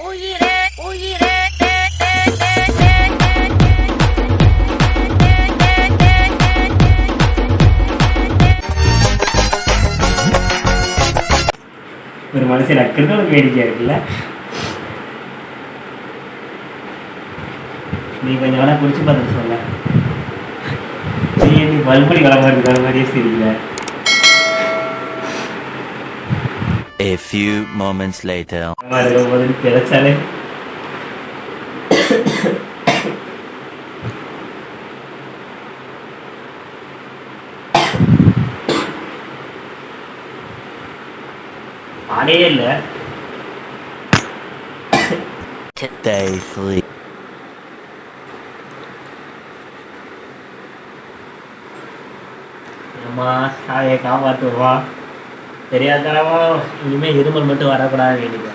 உயிரே உயிரே ஒரு மனுஷன் நக்கிறது உனக்கு வேடிக்கையா இருக்குல்ல. நீ கொஞ்சம் வேணா குடிச்சு பார்த்துட்டு சொல்ல. நீ பல்படி வளமா இருக்கிற மாதிரியே தெரியல. A few moments later. முதல்ல கிடைச்சாலே ஆடே இல்லை. Day 3. அம்மா தாயை காப்பாற்றுவா. தெரியாதவா இனிமேல் இருமல் மட்டும் வரக்கூடாது வேண்டியது.